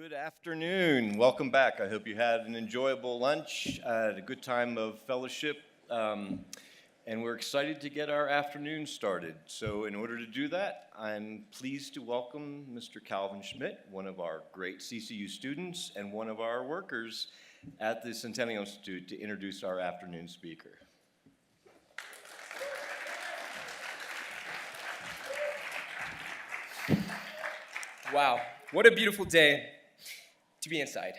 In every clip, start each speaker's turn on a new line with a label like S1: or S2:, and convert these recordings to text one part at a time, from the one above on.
S1: Good afternoon. Welcome back. I hope you had an enjoyable lunch, had a good time of fellowship, and we're excited to get our afternoon started. So in order to do that, I'm pleased to welcome Mr. Calvin Schmidt, one of our great CCU students and one of our workers at the Centennial Institute, to introduce our afternoon speaker.
S2: Wow, what a beautiful day to be inside.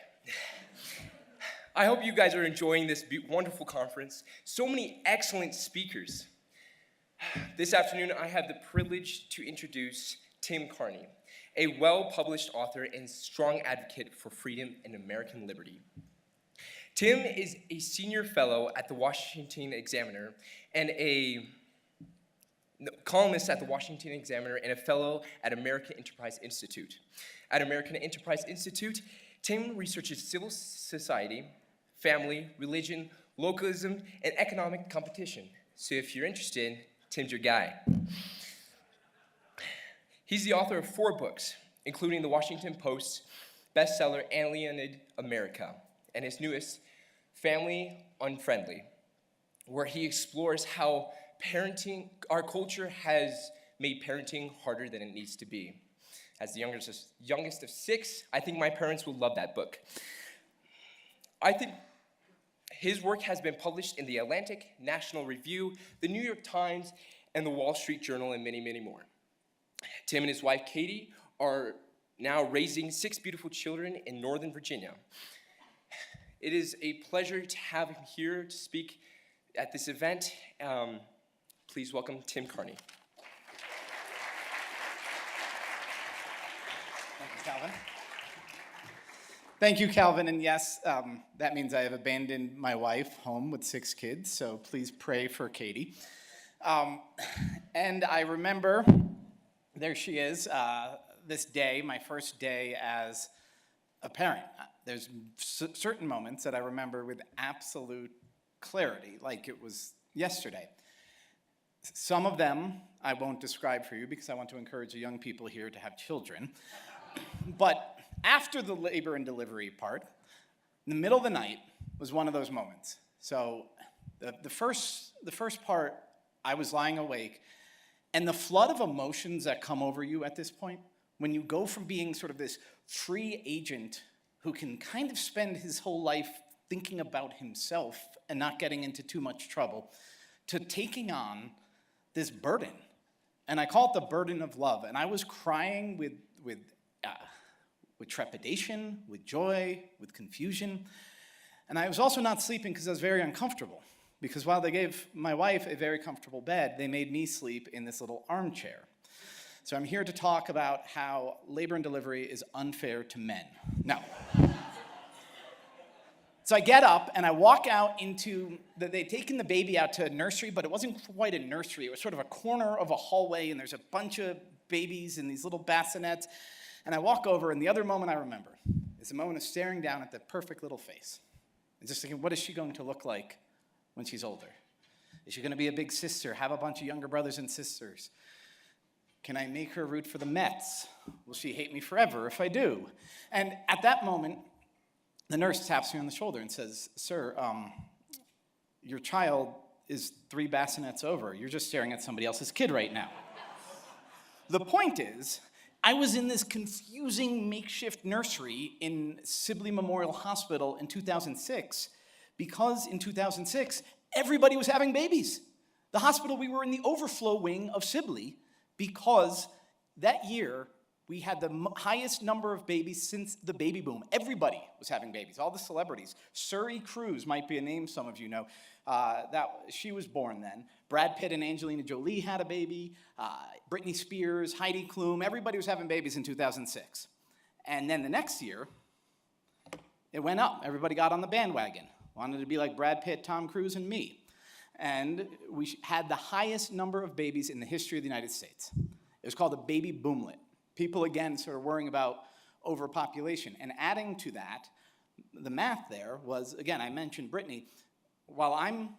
S2: I hope you guys are enjoying this wonderful conference. So many excellent speakers. This afternoon, I have the privilege to introduce Tim Carney, a well-published author and strong advocate for freedom and American liberty. Tim is a senior fellow at the Washington Examiner and a columnist at the Washington Examiner and a fellow at American Enterprise Institute. At American Enterprise Institute, Tim researches civil society, family, religion, localism, and economic competition. So if you're interested, Tim's your guy. He's the author of 4 books, including the Washington Post bestseller Alienated America, and his newest, Family Unfriendly, where he explores how our culture has made parenting harder than it needs to be. As the youngest of 6, I think my parents will love that book. I think his work has been published in The Atlantic, National Review, The New York Times, and The Wall Street Journal, and many, many more. Tim and his wife, Katie, are now raising 6 beautiful children in Northern Virginia. It is a pleasure to have him here to speak at this event. Please welcome Tim Carney.
S3: Calvin. Thank you, Calvin. And yes, that means I have abandoned my wife home with 6 kids, so please pray for Katie. And I remember, there she is, this day, my first day as a parent. There's certain moments that I remember with absolute clarity, like it was yesterday. Some of them I won't describe for you because I want to encourage the young people here to have children. But after the labor and delivery part, in the middle of the night was one of those moments. So the first part, I was lying awake, and the flood of emotions that come over you at this point, when you go from being sort of this free agent who can kind of spend his whole life thinking about himself and not getting into too much trouble, to taking on this burden. And I call it the burden of love. And I was crying with trepidation, with joy, with confusion. And I was also not sleeping because I was very uncomfortable. Because while they gave my wife a very comfortable bed, they made me sleep in this little armchair. So I'm here to talk about how labor and delivery is unfair to men. Now, so I get up and I walk out into, they'd taken the baby out to a nursery, but it wasn't quite a nursery. It was sort of a corner of a hallway, and there's a bunch of babies in these little bassinets. And I walk over, and the other moment I remember is the moment of staring down at the perfect little face. And just thinking, what is she going to look like when she's older? Is she going to be a big sister, have a bunch of younger brothers and sisters? Can I make her root for the Mets? Will she hate me forever if I do? And at that moment, the nurse taps me on the shoulder and says, "Sir, your child is 3 bassinets over. You're just staring at somebody else's kid right now." The point is, I was in this confusing makeshift nursery in Sibley Memorial Hospital in 2006 because in 2006, everybody was having babies. The hospital, we were in the overflow wing of Sibley because that year, we had the highest number of babies since the baby boom. Everybody was having babies, all the celebrities. Suri Cruise might be a name some of you know. She was born then. Brad Pitt and Angelina Jolie had a baby. Britney Spears, Heidi Klum, everybody was having babies in 2006. And then the next year, it went up. Everybody got on the bandwagon. Wanted to be like Brad Pitt, Tom Cruise, and me. And we had the highest number of babies in the history of the United States. It was called a baby boomlet. People, again, sort of worrying about overpopulation. And adding to that, the math there was, again, I mentioned Britney. While I'm,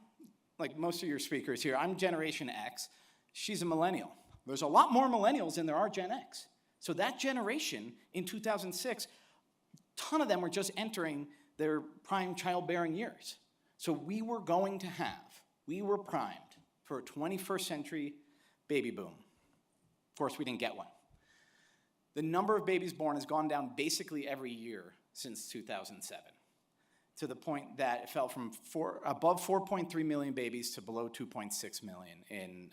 S3: like most of your speakers here, I'm Generation X, she's a millennial. There's a lot more millennials than there are Gen X. So that generation in 2006 ton of them were just entering their prime childbearing years. So we were primed for a 21st century baby boom. Of course, we didn't get one. The number of babies born has gone down basically every year since 2007, to the point that it fell from above 4.3 million babies to below 2.6 million in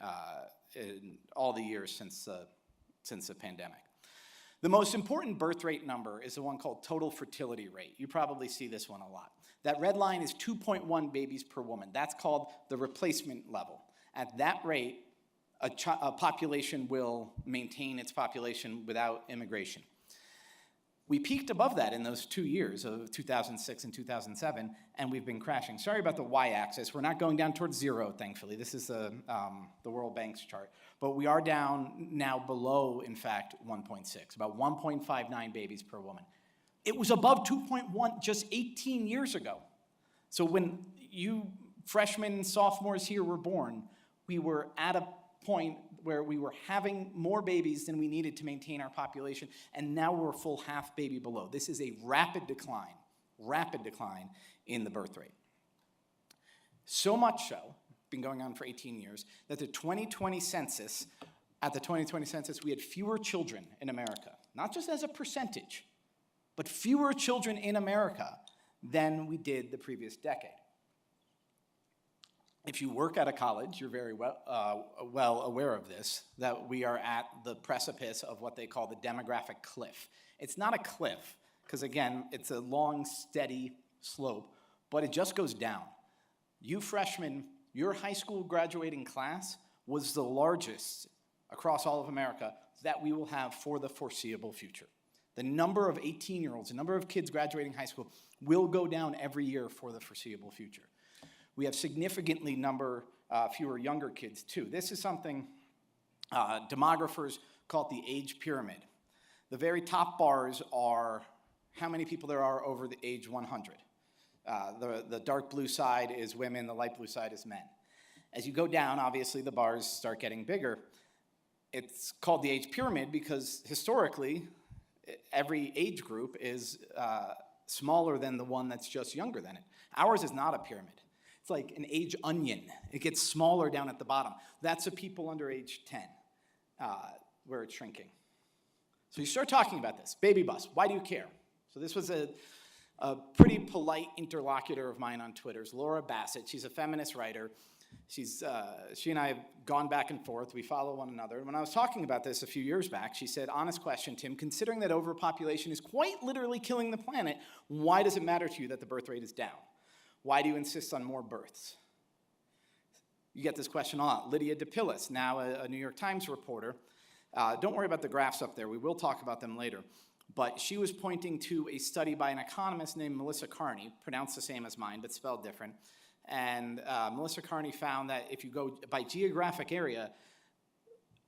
S3: all the years since the pandemic. The most important birth rate number is the one called total fertility rate. You probably see this one a lot. That red line is 2.1 babies per woman. That's called the replacement level. At that rate, a population will maintain its population without immigration. We peaked above that in those 2 years of 2006 and 2007, and we've been crashing. Sorry about the y-axis. We're not going down towards zero, thankfully. This is the World Bank's chart. But we are down now below, in fact, 1.6, about 1.59 babies per woman. It was above 2.1 just 18 years ago. So when you freshmen and sophomores here were born, we were at a point where we were having more babies than we needed to maintain our population, and now we're a full half baby below. This is a rapid decline in the birth rate. So much so, been going on for 18 years, that at the 2020 census, we had fewer children in America, not just as a percentage, but fewer children in America than we did the previous decade. If you work at a college, you're very well aware of this, that we are at the precipice of what they call the demographic cliff. It's not a cliff, because again, it's a long, steady slope, but it just goes down. You freshmen, your high school graduating class was the largest across all of America that we will have for the foreseeable future. The number of 18-year-olds, the number of kids graduating high school will go down every year for the foreseeable future. We have significantly fewer younger kids too. This is something demographers call the age pyramid. The very top bars are how many people there are over the age 100. The dark blue side is women, the light blue side is men. As you go down, obviously the bars start getting bigger. It's called the age pyramid because historically, every age group is smaller than the one that's just younger than it. Ours is not a pyramid. It's like an age onion. It gets smaller down at the bottom. That's the people under age 10, where it's shrinking. So you start talking about this. Baby bus, why do you care? So this was a pretty polite interlocutor of mine on Twitter, Laura Bassett. She's a feminist writer. She and I have gone back and forth. We follow one another. When I was talking about this a few years back, she said, honest question, Tim, considering that overpopulation is quite literally killing the planet, why does it matter to you that the birth rate is down? Why do you insist on more births? You get this question a lot. Lydia DePillis, now a New York Times reporter. Don't worry about the graphs up there. We will talk about them later. But she was pointing to a study by an economist named Melissa Carney, pronounced the same as mine, but spelled different. And Melissa Carney found that if you go by geographic area,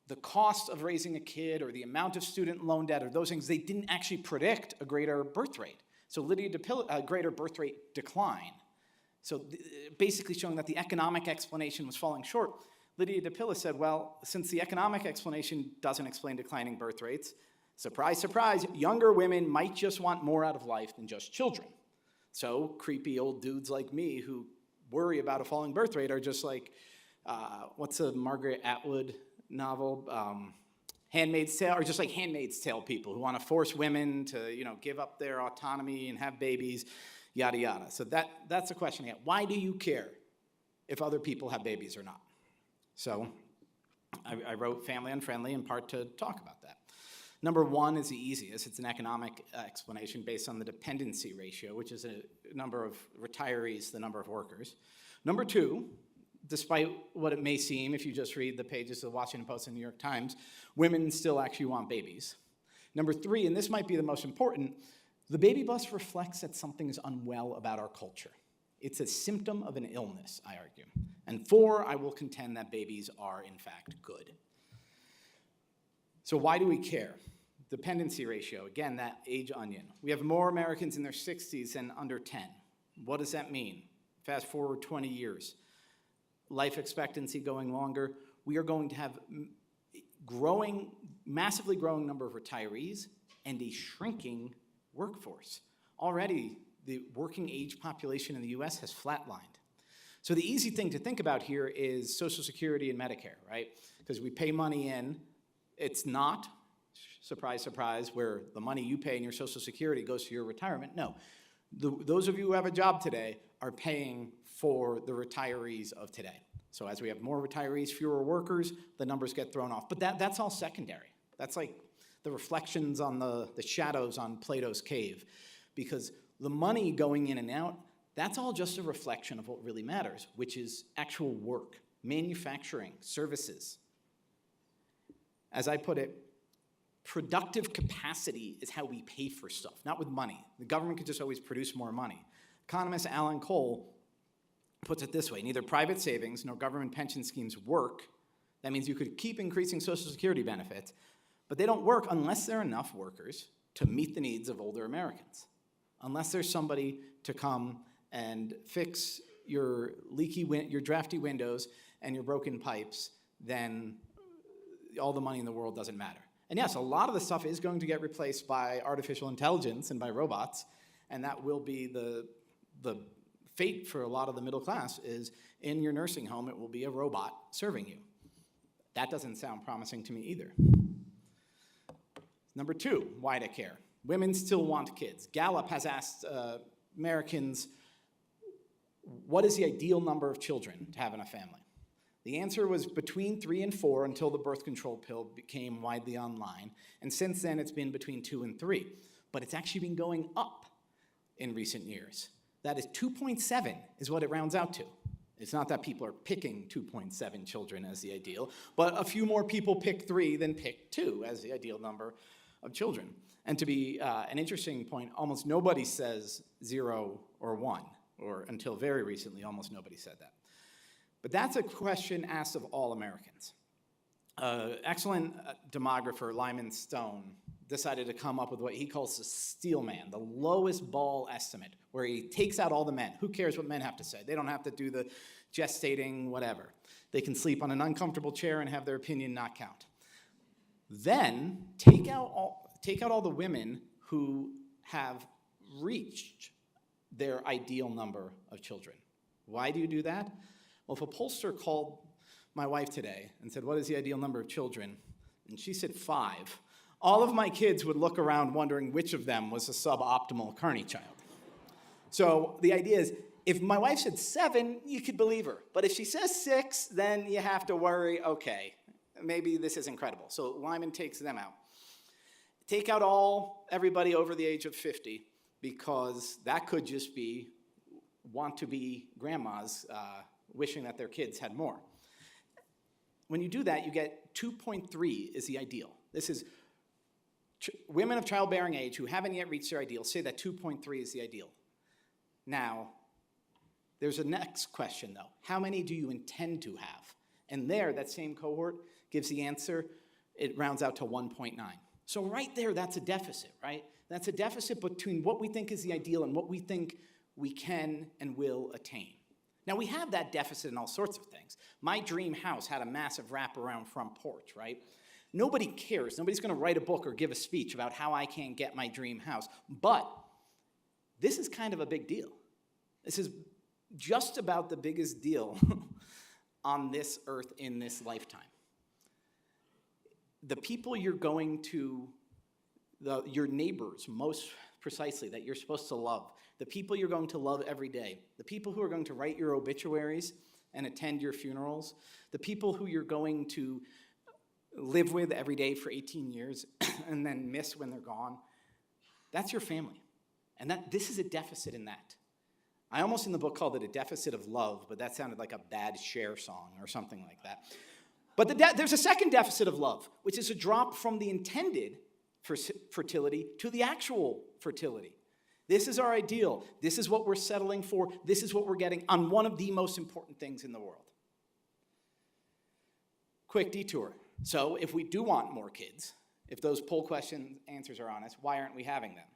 S3: the cost of raising a kid or the amount of student loan debt or those things, they didn't actually predict a greater birth rate. So Lydia DePillis, a greater birth rate decline. So basically showing that the economic explanation was falling short. Lydia DePillis said, well, since the economic explanation doesn't explain declining birth rates, surprise, surprise, younger women might just want more out of life than just children. So creepy old dudes like me who worry about a falling birth rate are just like, what's a Margaret Atwood novel? Handmaid's Tale, or just like Handmaid's Tale people who want to force women to, give up their autonomy and have babies, yada, yada. So that's the question again. Why do you care if other people have babies or not? So I wrote Family Unfriendly in part to talk about that. Number one is the easiest. It's an economic explanation based on the dependency ratio, which is a number of retirees, the number of workers. Number two, despite what it may seem if you just read the pages of the Washington Post and New York Times, women still actually want babies. Number three, and this might be the most important, the baby bust reflects that something is unwell about our culture. It's a symptom of an illness, I argue. And four, I will contend that babies are, in fact, good. So why do we care? Dependency ratio, again, that age onion. We have more Americans in their 60s than under 10. What does that mean? Fast forward 20 years. Life expectancy going longer. We are going to have massively growing number of retirees and a shrinking workforce. already the working age population in the US has flatlined. So the easy thing to think about here is Social Security and Medicare, right? Because we pay money in. It's not, surprise, surprise, where the money you pay in your Social Security goes to your retirement. No. Those of you who have a job today are paying for the retirees of today. So as we have more retirees, fewer workers, the numbers get thrown off. But that's all secondary. That's like the reflections on the shadows on Plato's cave. Because the money going in and out, that's all just a reflection of what really matters, which is actual work, manufacturing, services. As I put it, productive capacity is how we pay for stuff, not with money. The government could just always produce more money. Economist Alan Cole puts it this way: neither private savings nor government pension schemes work. That means you could keep increasing Social Security benefits, but they don't work unless there are enough workers to meet the needs of older Americans. Unless there's somebody to come and fix your your drafty windows and your broken pipes, then all the money in the world doesn't matter. And yes, a lot of the stuff is going to get replaced by artificial intelligence and by robots, and that will be the fate for a lot of the middle class. Is in your nursing home, it will be a robot serving you. That doesn't sound promising to me either. Number two, why to care? Women still want kids. Gallup has asked Americans, what is the ideal number of children to have in a family? The answer was between 3 and 4 until the birth control pill became widely online. And since then, it's been between 2 and 3. But it's actually been going up in recent years. That is 2.7 is what it rounds out to. It's not that people are picking 2.7 children as the ideal, but a few more people pick 3 than pick 2 as the ideal number of children. And to be an interesting point, almost nobody says 0 or 1, or until very recently, almost nobody said that. But that's a question asked of all Americans. Excellent demographer Lyman Stone decided to come up with what he calls the steel man, the lowest ball estimate, where he takes out all the men. Who cares what men have to say? They don't have to do the gestating, whatever. They can sleep on an uncomfortable chair and have their opinion not count. Then take out all the women who have reached their ideal number of children. Why do you do that? Well, if a pollster called my wife today and said, what is the ideal number of children? And she said 5. All of my kids would look around wondering which of them was a suboptimal Carney child. So the idea is, if my wife said 7, you could believe her. But if she says 6, then you have to worry, okay, maybe this isn't credible. So Lyman takes them out. Take out everybody over the age of 50, because that could just be want-to-be grandmas wishing that their kids had more. When you do that, you get 2.3 is the ideal. This is women of childbearing age who haven't yet reached their ideal say that 2.3 is the ideal. Now, there's a next question, though. How many do you intend to have? And there, that same cohort gives the answer. It rounds out to 1.9. So right there, that's a deficit, right? That's a deficit between what we think is the ideal and what we think we can and will attain. Now, we have that deficit in all sorts of things. My dream house had a massive wraparound front porch, right? Nobody cares. Nobody's going to write a book or give a speech about how I can get my dream house. But this is kind of a big deal. This is just about the biggest deal on this earth in this lifetime. The people you're going to, your neighbors most precisely, that you're supposed to love, the people you're going to love every day, the people who are going to write your obituaries and attend your funerals, the people who you're going to live with every day for 18 years and then miss when they're gone, that's your family. And this is a deficit in that. I almost in the book called it a deficit of love, but that sounded like a bad Cher song or something like that. But there's a second deficit of love, which is a drop from the intended fertility to the actual fertility. This is our ideal. This is what we're settling for. This is what we're getting on one of the most important things in the world. Quick detour. So if we do want more kids, if those poll question answers are honest, why aren't we having them?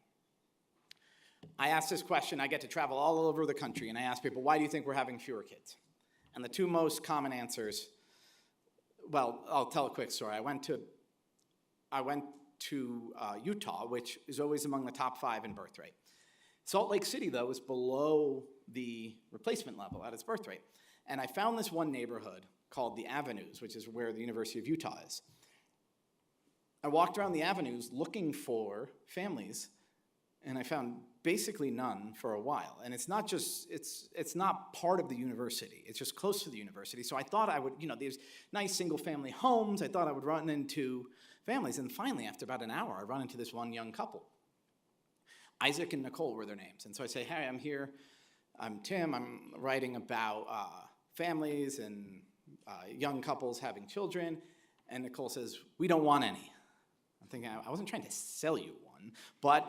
S3: I ask this question. I get to travel all over the country, and I ask people, why do you think we're having fewer kids? And the two most common answers, well, I'll tell a quick story. I went to Utah, which is always among the top 5 in birth rate. Salt Lake City, though, is below the replacement level at its birth rate. And I found this one neighborhood called the Avenues, which is where the University of Utah is. I walked around the Avenues looking for families, and I found basically none for a while. And it's not just, it's not part of the university. It's just close to the university. So I thought I would, there's nice single-family homes. I thought I would run into families. And finally, after about an hour, I run into this one young couple. Isaac and Nicole were their names. And so I say, hey, I'm here. I'm Tim. I'm writing about families and young couples having children. And Nicole says, we don't want any. I'm thinking, I wasn't trying to sell you one, but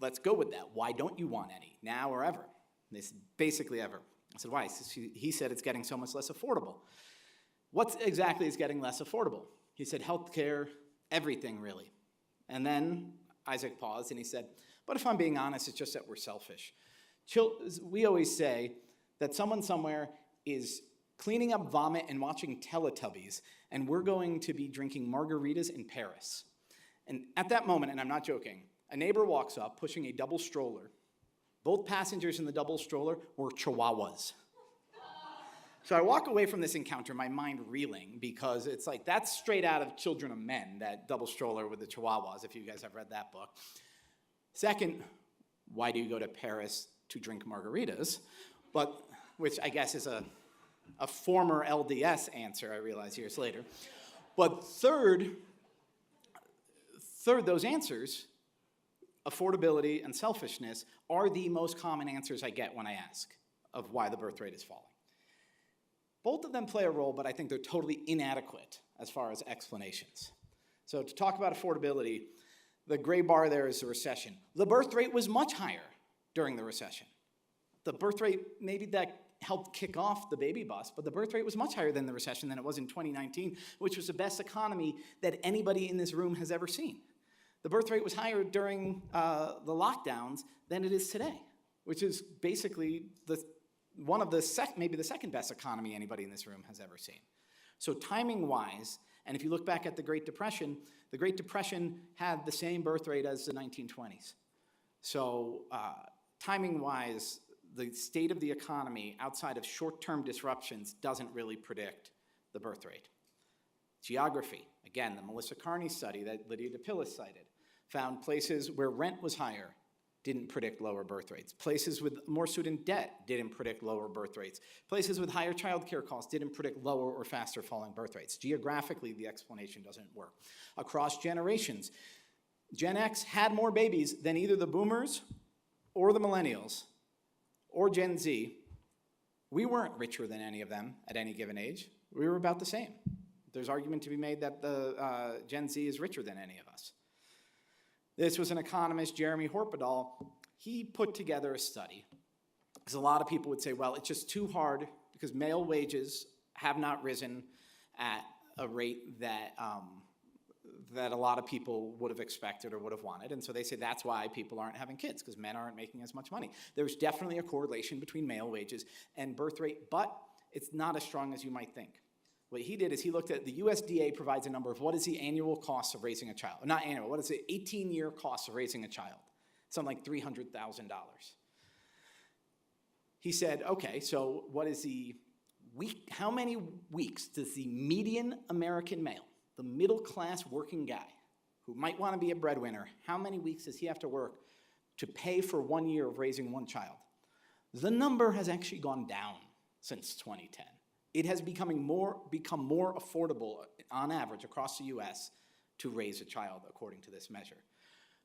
S3: let's go with that. Why don't you want any, now or ever? They said, basically ever. I said, why? He said it's getting so much less affordable. What exactly is getting less affordable? He said, healthcare, everything really. And then Isaac paused and he said, but if I'm being honest, it's just that we're selfish. We always say that someone somewhere is cleaning up vomit and watching Teletubbies, and we're going to be drinking margaritas in Paris. And at that moment, and I'm not joking, a neighbor walks up pushing a double stroller. Both passengers in the double stroller were chihuahuas. So I walk away from this encounter, my mind reeling, because it's like, that's straight out of Children of Men, that double stroller with the chihuahuas, if you guys have read that book. Second, why do you go to Paris to drink margaritas? But, which I guess is a former LDS answer, I realize years later. But third, those answers, affordability and selfishness, are the most common answers I get when I ask of why the birth rate is falling. Both of them play a role, but I think they're totally inadequate as far as explanations. So to talk about affordability, the gray bar there is the recession. The birth rate was much higher during the recession. The birth rate, maybe that helped kick off the baby bust, but the birth rate was much higher than the recession than it was in 2019, which was the best economy that anybody in this room has ever seen. The birth rate was higher during the lockdowns than it is today, which is basically maybe the second best economy anybody in this room has ever seen. So timing-wise, and if you look back at the Great Depression had the same birth rate as the 1920s. So timing-wise, the state of the economy outside of short-term disruptions doesn't really predict the birth rate. Geography, again, the Melissa Carney study that Lydia DePillis cited, found places where rent was higher didn't predict lower birth rates. Places with more student debt didn't predict lower birth rates. Places with higher childcare costs didn't predict lower or faster falling birth rates. Geographically, the explanation doesn't work. Across generations, Gen X had more babies than either the boomers or the millennials or Gen Z. We weren't richer than any of them at any given age. We were about the same. There's argument to be made that the Gen Z is richer than any of us. This was an economist, Jeremy Horpedal. He put together a study, because a lot of people would say, well, it's just too hard because male wages have not risen at a rate that a lot of people would have expected or would have wanted. And so they say that's why people aren't having kids, because men aren't making as much money. There's definitely a correlation between male wages and birth rate, but it's not as strong as you might think. What he did is he looked at the USDA provides a number of what is the annual cost of raising a child. Not annual, what is the 18-year cost of raising a child? Something like $300,000. He said, okay, so what is the week? How many weeks does the median American male, the middle-class working guy who might want to be a breadwinner, how many weeks does he have to work to pay for 1 year of raising one child? The number has actually gone down since 2010. It has become more affordable on average across the US to raise a child according to this measure.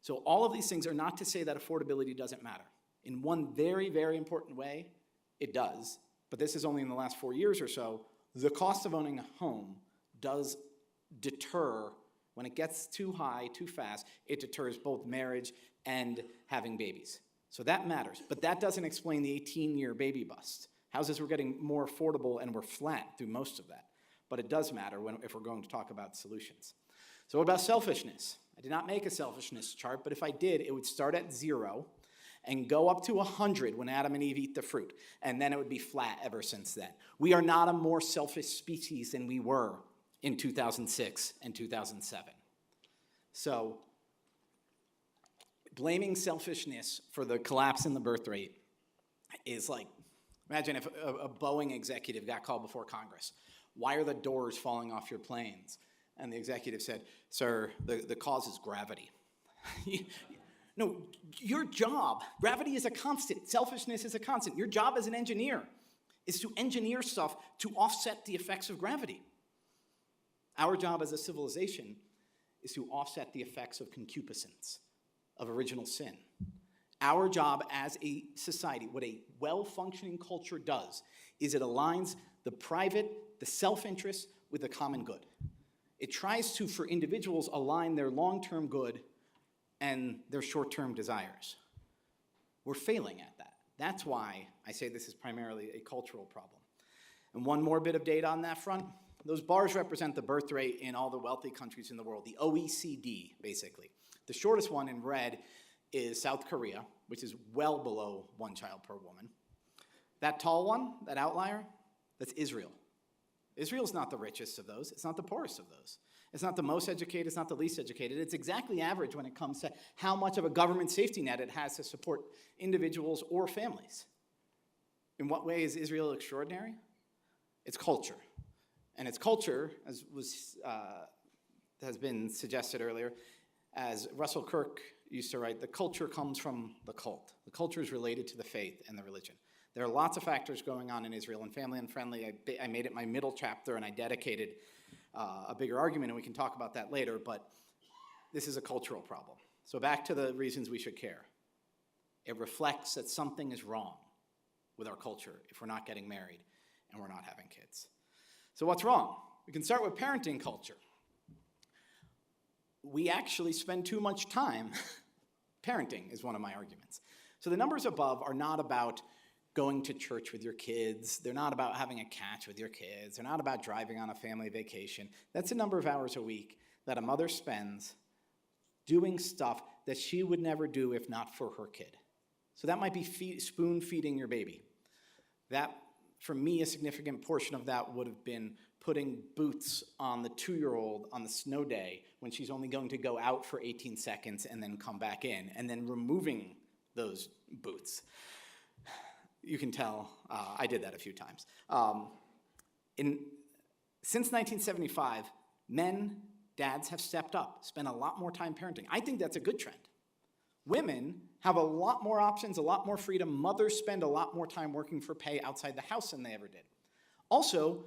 S3: So all of these things are not to say that affordability doesn't matter. In one very, very important way, it does, but this is only in the last 4 years or so. The cost of owning a home does deter, when it gets too high, too fast, it deters both marriage and having babies. So that matters, but that doesn't explain the 18-year baby bust. Houses were getting more affordable and were flat through most of that. But it does matter if we're going to talk about solutions. So what about selfishness? I did not make a selfishness chart, but if I did, it would start at 0 and go up to 100 when Adam and Eve eat the fruit. And then it would be flat ever since then. We are not a more selfish species than we were in 2006 and 2007. So blaming selfishness for the collapse in the birth rate is like, imagine if a Boeing executive got called before Congress. Why are the doors falling off your planes? And the executive said, sir, the cause is gravity. No, your job, gravity is a constant, selfishness is a constant. Your job as an engineer is to engineer stuff to offset the effects of gravity. Our job as a civilization is to offset the effects of concupiscence, of original sin. Our job as a society, what a well-functioning culture does, is it aligns the private, the self-interest with the common good. It tries to, for individuals, align their long-term good and their short-term desires. We're failing at that. That's why I say this is primarily a cultural problem. And one more bit of data on that front. Those bars represent the birth rate in all the wealthy countries in the world, the OECD, basically. The shortest one in red is South Korea, which is well below 1 child per woman. That tall one, that outlier, that's Israel. Israel's not the richest of those. It's not the poorest of those. It's not the most educated. It's not the least educated. It's exactly average when it comes to how much of a government safety net it has to support individuals or families. In what way is Israel extraordinary? It's culture. And its culture, as has been suggested earlier, as Russell Kirk used to write, the culture comes from the cult. The culture is related to the faith and the religion. There are lots of factors going on in Israel, and Family Unfriendly, I made it my middle chapter, and I dedicated a bigger argument, and we can talk about that later, but this is a cultural problem. So back to the reasons we should care. It reflects that something is wrong with our culture if we're not getting married and we're not having kids. So what's wrong? We can start with parenting culture. We actually spend too much time parenting is one of my arguments. So the numbers above are not about going to church with your kids. They're not about having a catch with your kids. They're not about driving on a family vacation. That's a number of hours a week that a mother spends doing stuff that she would never do if not for her kid. So that might be spoon feeding your baby. That, for me, a significant portion of that would have been putting boots on the 2-year-old on the snow day when she's only going to go out for 18 seconds and then come back in, and then removing those boots. You can tell I did that a few times. Since 1975, dads have stepped up, spent a lot more time parenting. I think that's a good trend. Women have a lot more options, a lot more freedom. Mothers spend a lot more time working for pay outside the house than they ever did. Also,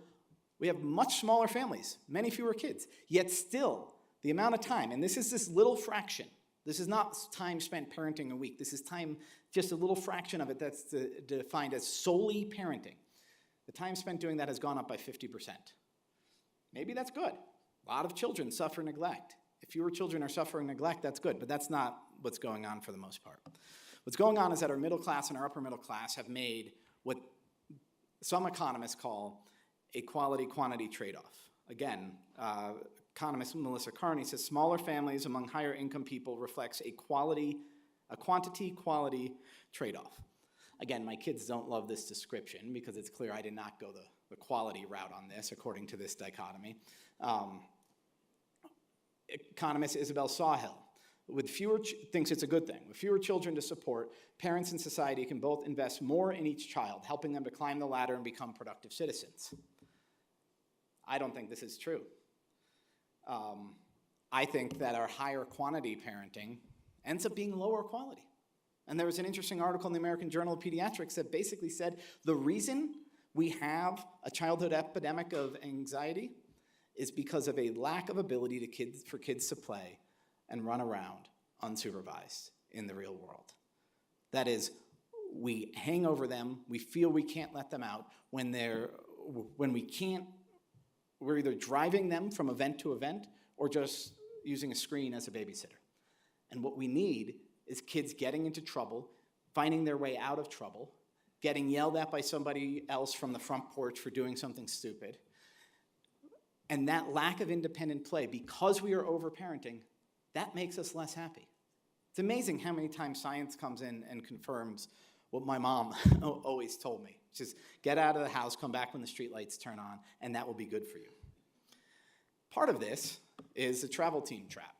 S3: we have much smaller families, many fewer kids, yet still the amount of time, and this is this little fraction. This is not time spent parenting a week. This is time, just a little fraction of it that's defined as solely parenting. The time spent doing that has gone up by 50%. Maybe that's good. A lot of children suffer neglect. If fewer children are suffering neglect, that's good, but that's not what's going on for the most part. What's going on is that our middle class and our upper middle class have made what some economists call a quality-quantity trade-off. Again, economist Melissa Carney says smaller families among higher income people reflects a quantity-quality trade-off. Again, my kids don't love this description because it's clear I did not go the quality route on this, according to this dichotomy. Economist Isabel Sawhill thinks it's a good thing. With fewer children to support, parents and society can both invest more in each child, helping them to climb the ladder and become productive citizens. I don't think this is true. I think that our higher quantity parenting ends up being lower quality. And there was an interesting article in the American Journal of Pediatrics that basically said the reason we have a childhood epidemic of anxiety is because of a lack of ability for kids to play and run around unsupervised in the real world. That is, we hang over them, we feel we can't let them out. When we can't, we're either driving them from event to event or just using a screen as a babysitter. And what we need is kids getting into trouble, finding their way out of trouble, getting yelled at by somebody else from the front porch for doing something stupid. And that lack of independent play, because we are overparenting, that makes us less happy. It's amazing how many times science comes in and confirms what my mom always told me. Just get out of the house, come back when the streetlights turn on, and that will be good for you. Part of this is the travel team trap.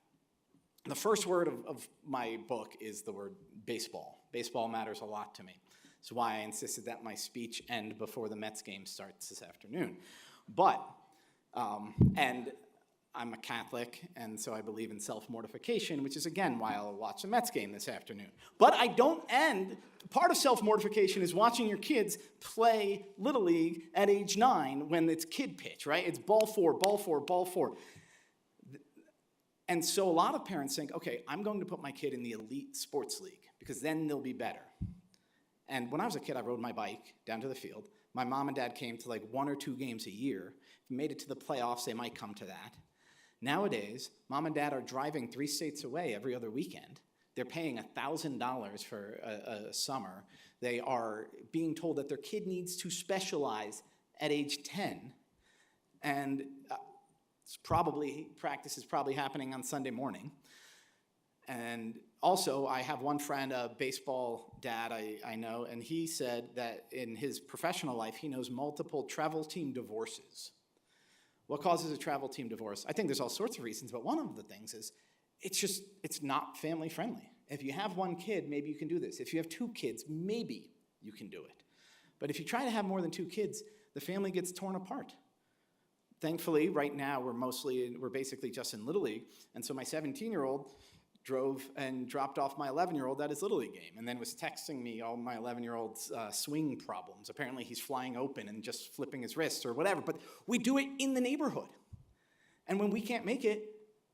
S3: The first word of my book is the word baseball. Baseball matters a lot to me. That's why I insisted that my speech end before the Mets game starts this afternoon. But, and I'm a Catholic, and so I believe in self-mortification, which is, again, why I'll watch the Mets game this afternoon. But I don't end, part of self-mortification is watching your kids play Little League at age 9 when it's kid pitch, right? It's ball four, ball four, ball four. And so a lot of parents think, okay, I'm going to put my kid in the elite sports league because then they'll be better. And when I was a kid, I rode my bike down to the field. My mom and dad came to like 1 or 2 games a year. If we made it to the playoffs, they might come to that. Nowadays, mom and dad are driving 3 states away every other weekend. They're paying $1,000 for a summer. They are being told that their kid needs to specialize at age 10. And practice is probably happening on Sunday morning. And also, I have one friend, a baseball dad I know, and he said that in his professional life, he knows multiple travel team divorces. What causes a travel team divorce? I think there's all sorts of reasons, but one of the things is it's not family friendly. If you have 1 kid, maybe you can do this. If you have 2 kids, maybe you can do it. But if you try to have more than 2 kids, the family gets torn apart. Thankfully, right now, we're basically just in Little League, and so my 17-year-old drove and dropped off my 11-year-old at his Little League game, and then was texting me all my 11-year-old's swing problems. Apparently, he's flying open and just flipping his wrists or whatever, but we do it in the neighborhood. And when we can't make it,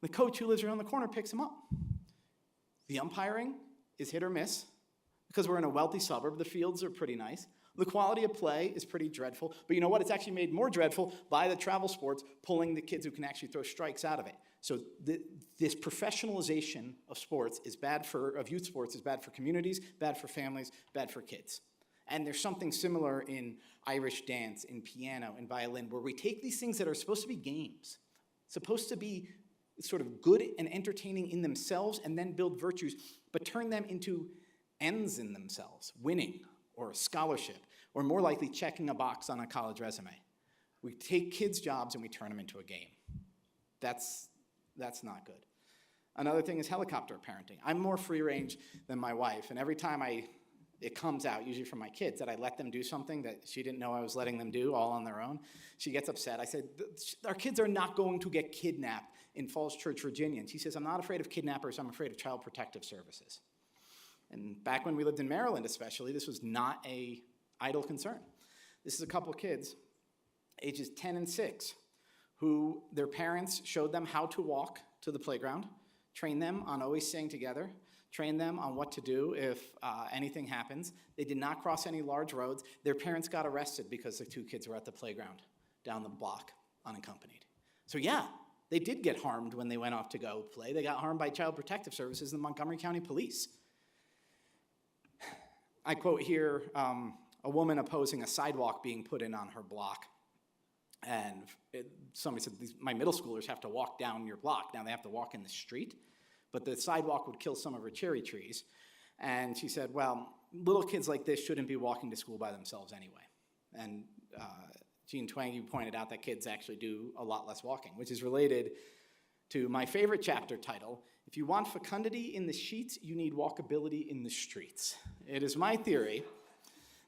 S3: the coach who lives around the corner picks him up. The umpiring is hit or miss. Because we're in a wealthy suburb, the fields are pretty nice. The quality of play is pretty dreadful, but you know what? It's actually made more dreadful by the travel sports pulling the kids who can actually throw strikes out of it. So this professionalization of youth sports is bad for communities, bad for families, bad for kids. And there's something similar in Irish dance, in piano, in violin, where we take these things that are supposed to be games, supposed to be sort of good and entertaining in themselves, and then build virtues, but turn them into ends in themselves, winning, or a scholarship, or more likely checking a box on a college resume. We take kids' jobs and we turn them into a game. That's not good. Another thing is helicopter parenting. I'm more free range than my wife, and every time it comes out, usually from my kids, that I let them do something that she didn't know I was letting them do all on their own, she gets upset. I said, our kids are not going to get kidnapped in Falls Church, Virginia. And she says, I'm not afraid of kidnappers, I'm afraid of Child Protective Services. And back when we lived in Maryland especially, this was not an idle concern. This is a couple kids, ages 10 and 6, who their parents showed them how to walk to the playground, trained them on always staying together, trained them on what to do if anything happens. They did not cross any large roads. Their parents got arrested because the 2 kids were at the playground down the block unaccompanied. So yeah, they did get harmed when they went off to go play. They got harmed by Child Protective Services and the Montgomery County Police. I quote here a woman opposing a sidewalk being put in on her block. And somebody said, my middle schoolers have to walk down your block. Now they have to walk in the street, but the sidewalk would kill some of her cherry trees. And she said, well, little kids like this shouldn't be walking to school by themselves anyway. And Jean Twenge pointed out that kids actually do a lot less walking, which is related to my favorite chapter title, If You Want Fecundity in the Sheets, You Need Walkability in the Streets. It is my theory,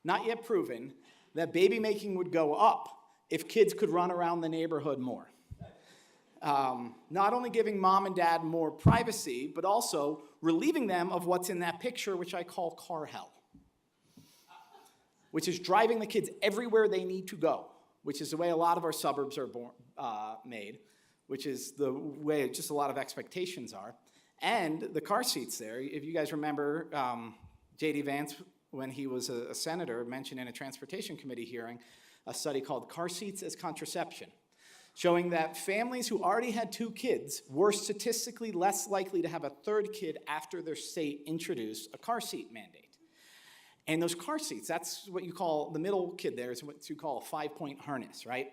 S3: not yet proven, that baby making would go up if kids could run around the neighborhood more. Not only giving mom and dad more privacy, but also relieving them of what's in that picture, which I call car hell, which is driving the kids everywhere they need to go, which is the way a lot of our suburbs are made, which is the way just a lot of expectations are. And the car seats there, if you guys remember, J.D. Vance, when he was a senator, mentioned in a transportation committee hearing a study called Car Seats as Contraception, showing that families who already had 2 kids were statistically less likely to have a 3rd kid after their state introduced a car seat mandate. And those car seats, that's what you call, the middle kid there is what you call a 5-point harness, right?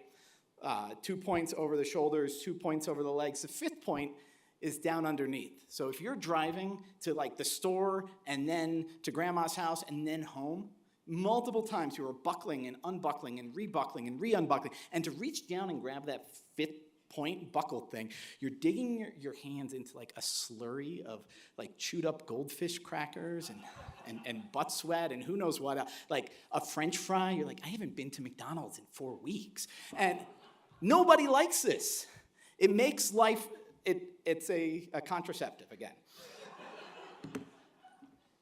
S3: 2 points over the shoulders, 2 points over the legs. The 5th point is down underneath. So if you're driving to like the store and then to grandma's house and then home, multiple times you are buckling and unbuckling and rebuckling and re-unbuckling. And to reach down and grab that 5th point buckle thing. You're digging your hands into like a slurry of like chewed up goldfish crackers and butt sweat and who knows what, like a French fry. You're like, I haven't been to McDonald's in 4 weeks. And nobody likes this. It makes life, it's a contraceptive again.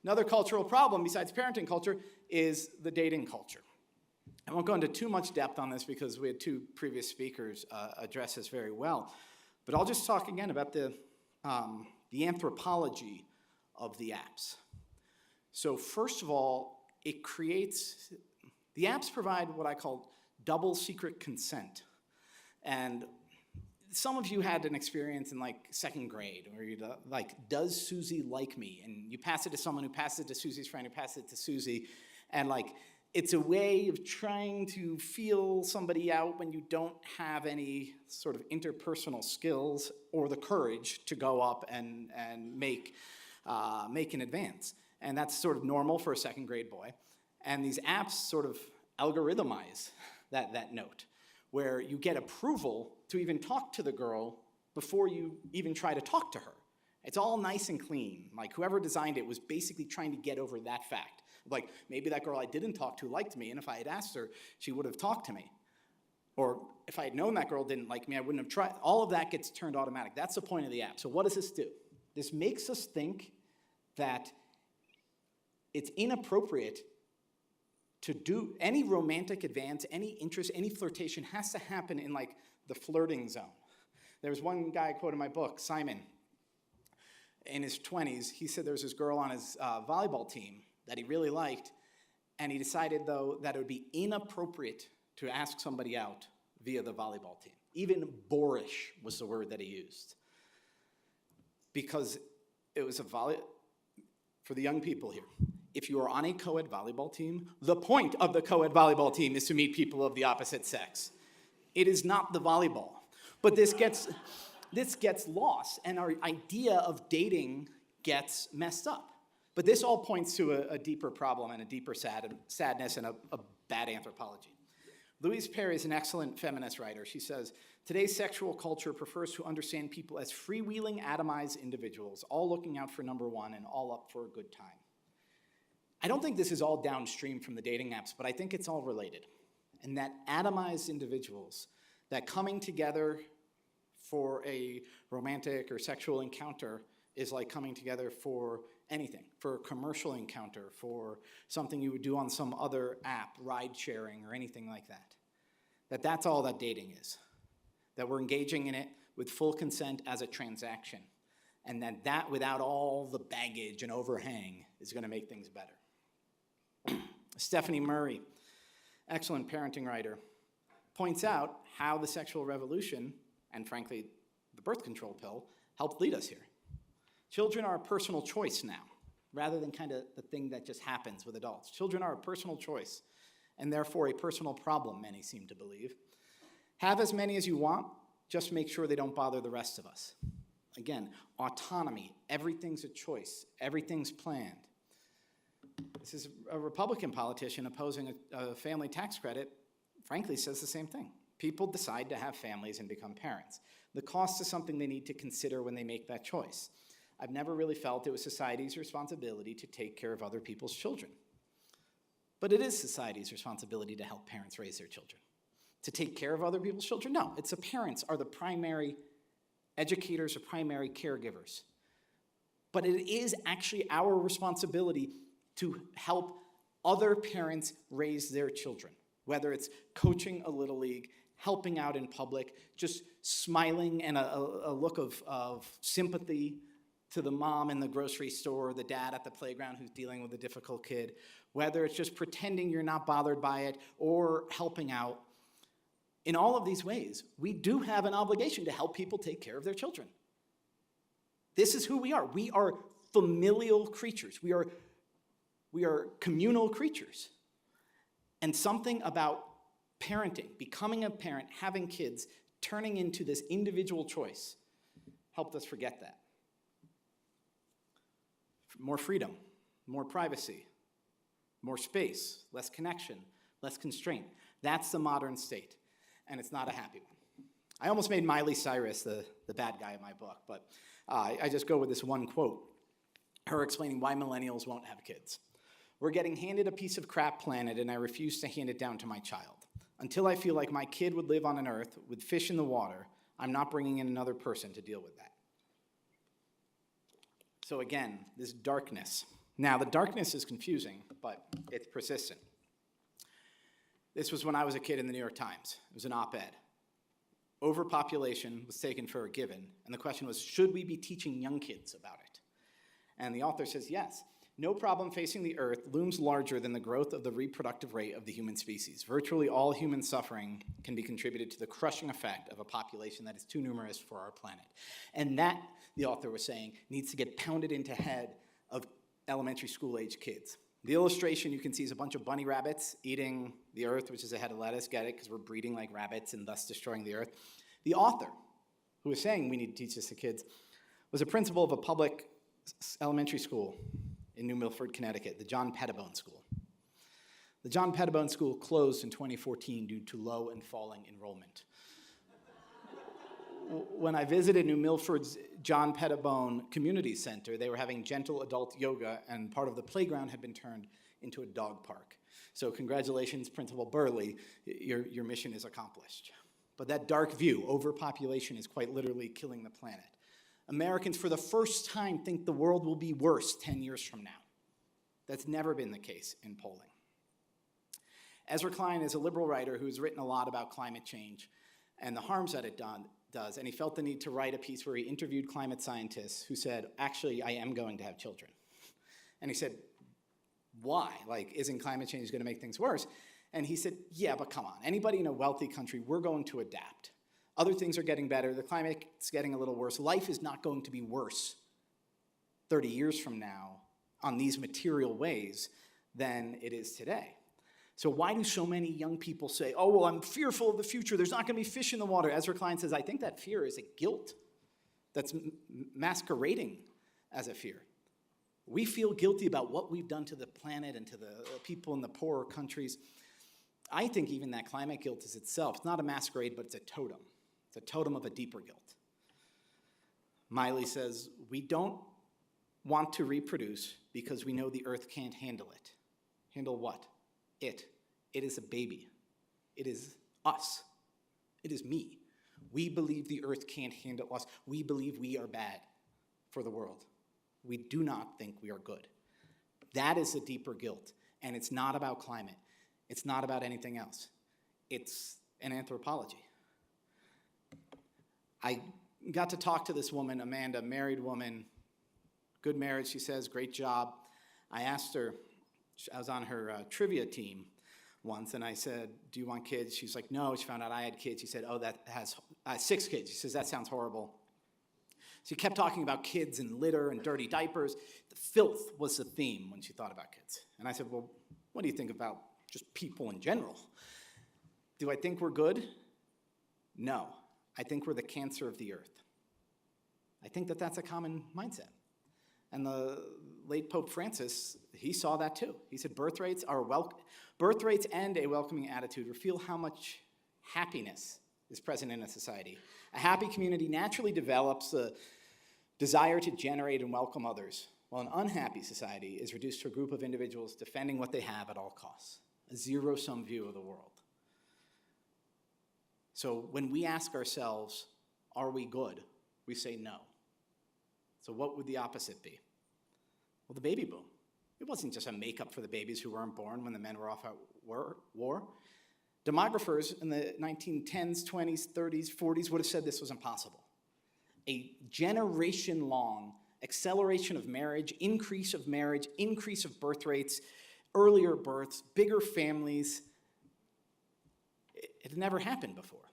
S3: Another cultural problem besides parenting culture is the dating culture. I won't go into too much depth on this because we had 2 previous speakers address this very well, but I'll just talk again about the anthropology of the apps. So first of all, the apps provide what I call double secret consent. And some of you had an experience in like 2nd grade where you're like, does Susie like me? And you pass it to someone who passes it to Susie's friend who passes it to Susie, and like, it's a way of trying to feel somebody out when you don't have any sort of interpersonal skills or the courage to go up and make an advance. And that's sort of normal for a 2nd grade boy. And these apps sort of algorithmize that note, where you get approval to even talk to the girl before you even try to talk to her. It's all nice and clean. Like whoever designed it was basically trying to get over that fact. Like, maybe that girl I didn't talk to liked me, and if I had asked her, she would have talked to me. Or if I had known that girl didn't like me, I wouldn't have tried. All of that gets turned automatic. That's the point of the app. So what does this do? This makes us think that it's inappropriate to do any romantic advance, any interest, any flirtation has to happen in like the flirting zone. There was one guy I quote in my book, Simon, in his 20s. He said there was this girl on his volleyball team that he really liked, and he decided, though, that it would be inappropriate to ask somebody out via the volleyball team. Even boorish was the word that he used. Because it was for the young people here, if you are on a co-ed volleyball team, the point of the co-ed volleyball team is to meet people of the opposite sex. It is not the volleyball. But this gets lost, and our idea of dating gets messed up. But this all points to a deeper problem and a deeper sadness and a bad anthropology. Louise Perry is an excellent feminist writer. She says, today's sexual culture prefers to understand people as freewheeling, atomized individuals, all looking out for number one and all up for a good time. I don't think this is all downstream from the dating apps, but I think it's all related. And that atomized individuals, that coming together for a romantic or sexual encounter is like coming together for anything, for a commercial encounter, for something you would do on some other app, ride sharing or anything like that. That's all that dating is. That we're engaging in it with full consent as a transaction. And that without all the baggage and overhang is gonna make things better. Stephanie Murray, excellent parenting writer, points out how the sexual revolution, and frankly, the birth control pill, helped lead us here. Children are a personal choice now, rather than kind of the thing that just happens with adults. Children are a personal choice, and therefore a personal problem, many seem to believe. Have as many as you want, just make sure they don't bother the rest of us. Again, autonomy, everything's a choice, everything's planned. This is a Republican politician opposing a family tax credit, frankly says the same thing. People decide to have families and become parents. The cost is something they need to consider when they make that choice. I've never really felt it was society's responsibility to take care of other people's children. But it is society's responsibility to help parents raise their children. To take care of other people's children? No, it's the parents are the primary educators or primary caregivers. But it is actually our responsibility to help other parents raise their children, whether it's coaching a little league, helping out in public, just smiling and a look of sympathy to the mom in the grocery store, the dad at the playground who's dealing with a difficult kid, whether it's just pretending you're not bothered by it or helping out. In all of these ways, we do have an obligation to help people take care of their children. This is who we are. We are familial creatures. We are communal creatures. And something about parenting, becoming a parent, having kids, turning into this individual choice helped us forget that. More freedom, more privacy, more space, less connection, less constraint. That's the modern state, and it's not a happy one. I almost made Miley Cyrus the bad guy in my book, but I just go with this one quote, her explaining why millennials won't have kids. We're getting handed a piece of crap planet, and I refuse to hand it down to my child. Until I feel like my kid would live on an earth with fish in the water, I'm not bringing in another person to deal with that. So again, this darkness. Now, the darkness is confusing, but it's persistent. This was when I was a kid in the New York Times. It was an op-ed. Overpopulation was taken for a given, and the question was, should we be teaching young kids about it? And the author says, yes. No problem facing the Earth looms larger than the growth of the reproductive rate of the human species. Virtually all human suffering can be contributed to the crushing effect of a population that is too numerous for our planet. And that, the author was saying, needs to get pounded into head of elementary school-age kids. The illustration you can see is a bunch of bunny rabbits eating the earth, which is a head of lettuce. Get it? Because we're breeding like rabbits and thus destroying the earth. The author, who was saying we need to teach this to kids, was a principal of a public elementary school in New Milford, Connecticut, the John Pettibone School. The John Pettibone School closed in 2014 due to low and falling enrollment. When I visited New Milford's John Pettibone Community Center, they were having gentle adult yoga, and part of the playground had been turned into a dog park. So congratulations, Principal Burley, your mission is accomplished. But that dark view, overpopulation, is quite literally killing the planet. Americans, for the first time, think the world will be worse 10 years from now. That's never been the case in polling. Ezra Klein is a liberal writer who's written a lot about climate change and the harms that it does, and he felt the need to write a piece where he interviewed climate scientists who said, actually, I am going to have children. And he said, why? Like, isn't climate change going to make things worse? And he said, yeah, but come on. Anybody in a wealthy country, we're going to adapt. Other things are getting better. The climate's getting a little worse. Life is not going to be worse 30 years from now on these material ways than it is today. So why do so many young people say, oh, well, I'm fearful of the future. There's not going to be fish in the water. Ezra Klein says, I think that fear is a guilt that's masquerading as a fear. We feel guilty about what we've done to the planet and to the people in the poorer countries. I think even that climate guilt is itself. It's not a masquerade, but it's a totem. It's a totem of a deeper guilt. Miley says, we don't want to reproduce because we know the earth can't handle it. Handle what? It. It is a baby. It is us. It is me. We believe the earth can't handle us. We believe we are bad for the world. We do not think we are good. That is a deeper guilt, and it's not about climate. It's not about anything else. It's an anthropology. I got to talk to this woman, Amanda, married woman, good marriage, she says, great job. I asked her, I was on her trivia team once, and I said, do you want kids? She's like, no. She found out I had kids. She said, oh, that has 6 kids. She says, that sounds horrible. She kept talking about kids and litter and dirty diapers. The filth was the theme when she thought about kids. And I said, well, what do you think about just people in general? Do I think we're good? No. I think we're the cancer of the earth. I think that that's a common mindset. And the late Pope Francis, he saw that too. He said birth rates and a welcoming attitude reveal how much happiness is present in a society. A happy community naturally develops a desire to generate and welcome others, while an unhappy society is reduced to a group of individuals defending what they have at all costs. A zero-sum view of the world. So when we ask ourselves, are we good? We say no. So what would the opposite be? Well, the baby boom. It wasn't just a makeup for the babies who weren't born when the men were off at war. Demographers in the 1910s, 20s, 30s, 40s would have said this was impossible. A generation-long acceleration of marriage, increase of birth rates, earlier births, bigger families. It had never happened before,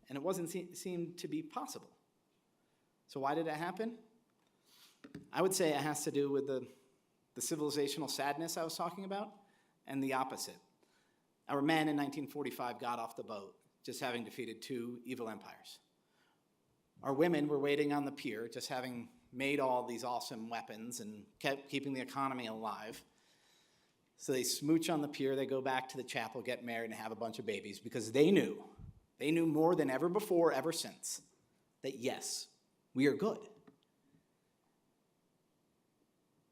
S3: and it wasn't seemed to be possible. So why did it happen? I would say it has to do with the civilizational sadness I was talking about, and the opposite. Our men in 1945 got off the boat, just having defeated 2 evil empires. Our women were waiting on the pier, just having made all these awesome weapons and kept keeping the economy alive. So they smooch on the pier, they go back to the chapel, get married, and have a bunch of babies because they knew They knew more than ever before, ever since, that yes, we are good.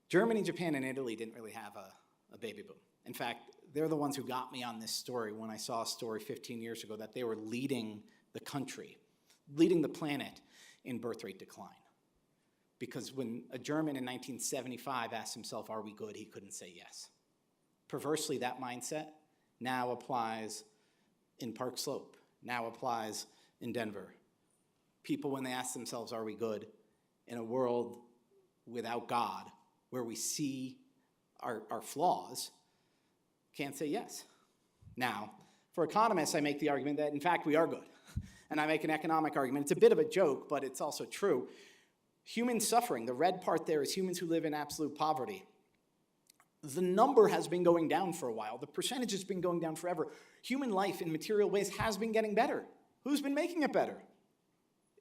S3: Germany, Japan, and Italy didn't really have a baby boom. In fact, they're the ones who got me on this story when I saw a story 15 years ago that they were leading the country, leading the planet in birth rate decline. Because when a German in 1975 asked himself, are we good, he couldn't say yes. Perversely, that mindset now applies in Park Slope, now applies in Denver. People, when they ask themselves, are we good, in a world without God, where we see our flaws, can't say yes. Now, for economists, I make the argument that, in fact, we are good. And I make an economic argument. It's a bit of a joke, but it's also true. Human suffering, the red part there is humans who live in absolute poverty. The number has been going down for a while. The percentage has been going down forever. Human life in material ways has been getting better. Who's been making it better?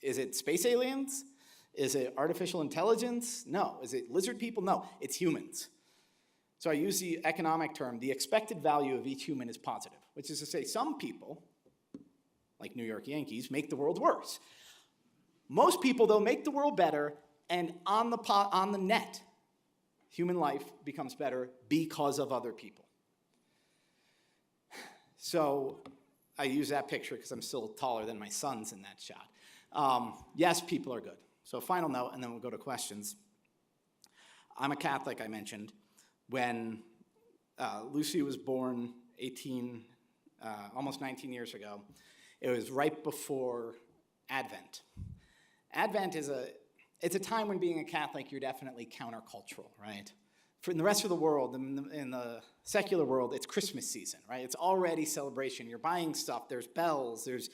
S3: Is it space aliens? Is it artificial intelligence? No. Is it lizard people? No. It's humans. So I use the economic term, the expected value of each human is positive, which is to say some people, like New York Yankees, make the world worse. Most people, though, make the world better, and on the net, human life becomes better because of other people. So I use that picture because I'm still taller than my sons in that shot. Yes, people are good. So final note, and then we'll go to questions. I'm a Catholic, I mentioned. When Lucy was born almost 19 years ago, it was right before Advent. Advent is it's a time when being a Catholic, you're definitely countercultural, right? In the rest of the world, in the secular world, it's Christmas season, right? It's already celebration. You're buying stuff. There's bells. There's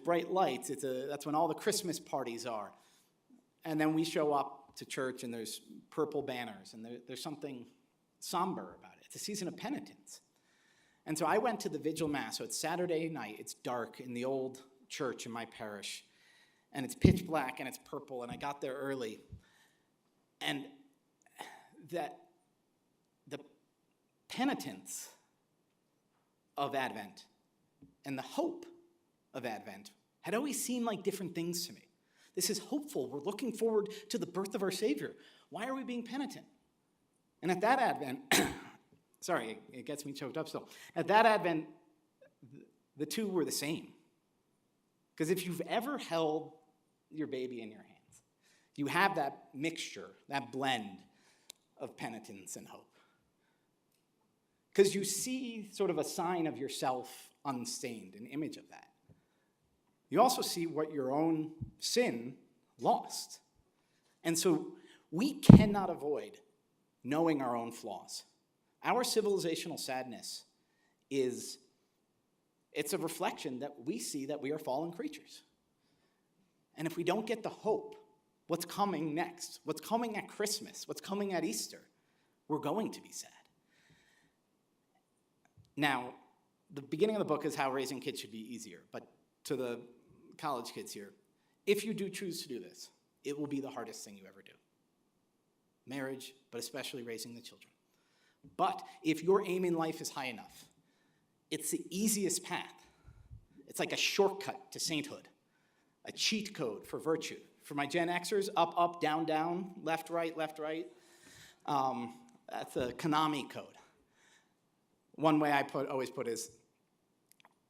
S3: bright lights. That's when all the Christmas parties are. And then we show up to church, and there's purple banners, and there's something somber about it. It's a season of penitence. And so I went to the Vigil Mass. So it's Saturday night. It's dark in the old church in my parish. And it's pitch black, and it's purple, and I got there early. And the penitence of Advent and the hope of Advent had always seemed like different things to me. This is hopeful. We're looking forward to the birth of our Savior. Why are we being penitent? And at that Advent, sorry, it gets me choked up still. At that Advent, the two were the same. Because if you've ever held your baby in your hands, you have that mixture, that blend of penitence and hope. Because you see sort of a sign of yourself unstained, an image of that. You also see what your own sin lost. And so we cannot avoid knowing our own flaws. Our civilizational sadness it's a reflection that we see that we are fallen creatures. And if we don't get the hope, what's coming next, what's coming at Christmas, what's coming at Easter, we're going to be sad. Now, the beginning of the book is how raising kids should be easier, but to the college kids here, if you do choose to do this, it will be the hardest thing you ever do. Marriage, but especially raising the children. But if your aim in life is high enough, it's the easiest path. It's like a shortcut to sainthood, a cheat code for virtue. For my Gen Xers, up, up, down, down, left, right, left, right. That's a Konami code. One way I always put is,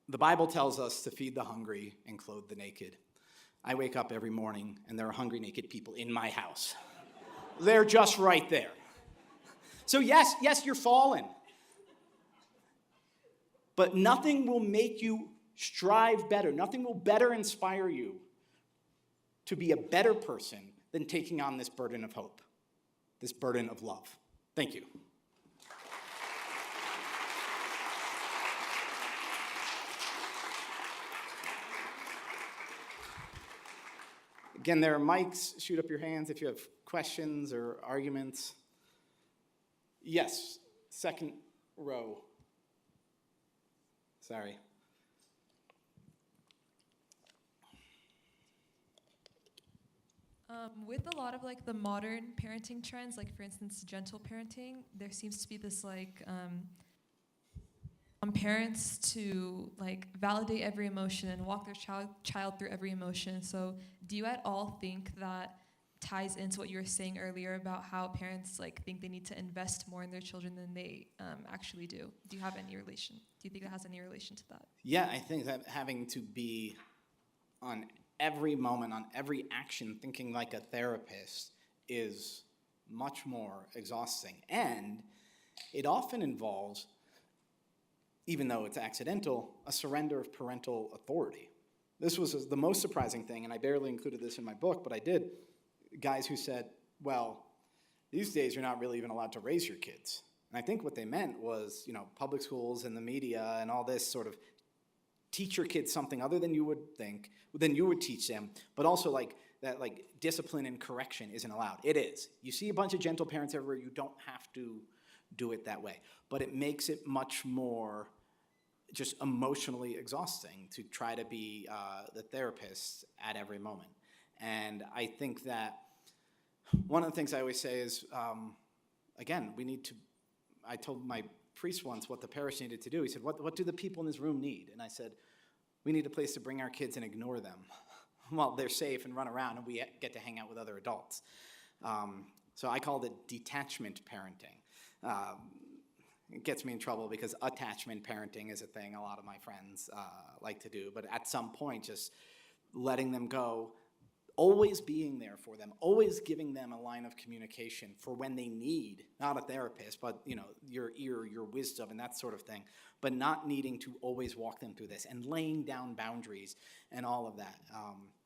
S3: the Bible tells us to feed the hungry and clothe the naked. I wake up every morning and there are hungry, naked people in my house. They're just right there. So yes, you're fallen. But nothing will make you strive better. Nothing will better inspire you to be a better person than taking on this burden of hope, this burden of love. Thank you. Again, there are mics. Shoot up your hands if you have questions or arguments. Yes, second row. Sorry.
S4: With a lot of like the modern parenting trends, like for instance, gentle parenting, there seems to be this like on parents to like validate every emotion and walk their child through every emotion. So do you at all think that ties into what you were saying earlier about how parents like think they need to invest more in their children than they actually do? Do you have any relation? Do you think that has any relation to that?
S3: Yeah, I think that having to be on every moment, on every action, thinking like a therapist is much more exhausting. And it often involves, even though it's accidental, a surrender of parental authority. This was the most surprising thing, and I barely included this in my book, but I did. Guys who said, well, these days you're not really even allowed to raise your kids. And I think what they meant was, public schools and the media and all this sort of teach your kids something other than you would think, than you would teach them, but also like that discipline and correction isn't allowed. It is. You see a bunch of gentle parents everywhere, you don't have to do it that way. But it makes it much more just emotionally exhausting to try to be the therapist at every moment. And I think that one of the things I always say is, again, I told my priest once what the parish needed to do. He said, what do the people in this room need? And I said, we need a place to bring our kids and ignore them while they're safe and run around and we get to hang out with other adults. So I called it detachment parenting. It gets me in trouble because attachment parenting is a thing a lot of my friends like to do. But at some point, just letting them go, always being there for them, always giving them a line of communication for when they need, not a therapist, but your ear, your wisdom, and that sort of thing, but not needing to always walk them through this and laying down boundaries and all of that.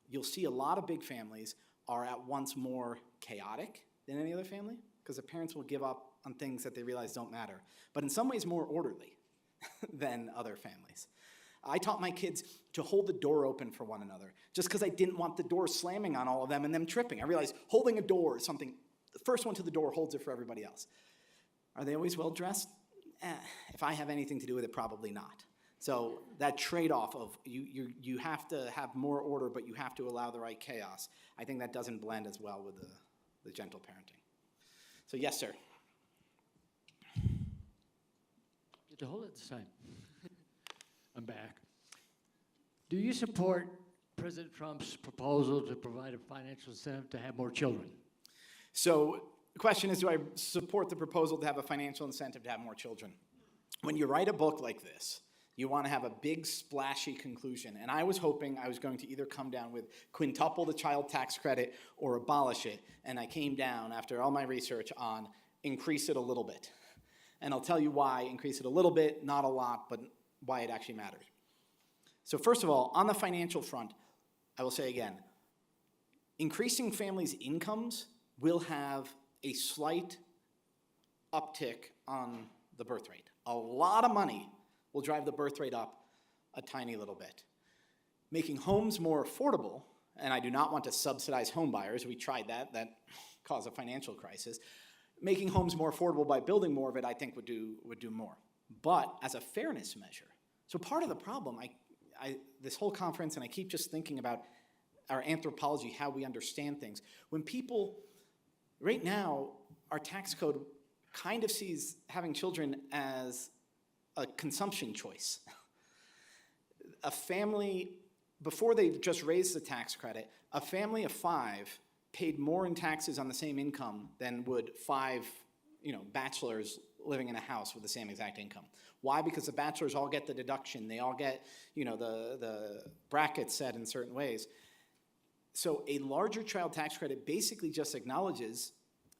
S3: You'll see a lot of big families are at once more chaotic than any other family because the parents will give up on things that they realize don't matter, but in some ways more orderly than other families. I taught my kids to hold the door open for one another just because I didn't want the door slamming on all of them and them tripping. I realized holding a door is something, the first one to the door holds it for everybody else. Are they always well dressed? If I have anything to do with it, probably not. So that trade-off of you have to have more order, but you have to allow the right chaos, I think that doesn't blend as well with the gentle parenting. So yes, sir.
S5: Get to hold it this time. I'm back. Do you support President Trump's proposal to provide a financial incentive to have more children?
S3: So the question is, do I support the proposal to have a financial incentive to have more children? When you write a book like this, you want to have a big splashy conclusion. And I was hoping I was going to either come down with quintuple the child tax credit or abolish it. And I came down after all my research on increase it a little bit. And I'll tell you why increase it a little bit, not a lot, but why it actually matters. So first of all, on the financial front, I will say again, increasing families' incomes will have a slight uptick on the birth rate. A lot of money will drive the birth rate up a tiny little bit. Making homes more affordable, and I do not want to subsidize home buyers, we tried that caused a financial crisis. Making homes more affordable by building more of it, I think would do more. But as a fairness measure, so part of the problem, this whole conference, and I keep just thinking about our anthropology, how we understand things. When people, right now, our tax code kind of sees having children as a consumption choice. A family, before they just raised the tax credit, a family of 5 paid more in taxes on the same income than would 5, bachelors living in a house with the same exact income. Why? Because the bachelors all get the deduction. They all get, the brackets set in certain ways. So a larger child tax credit basically just acknowledges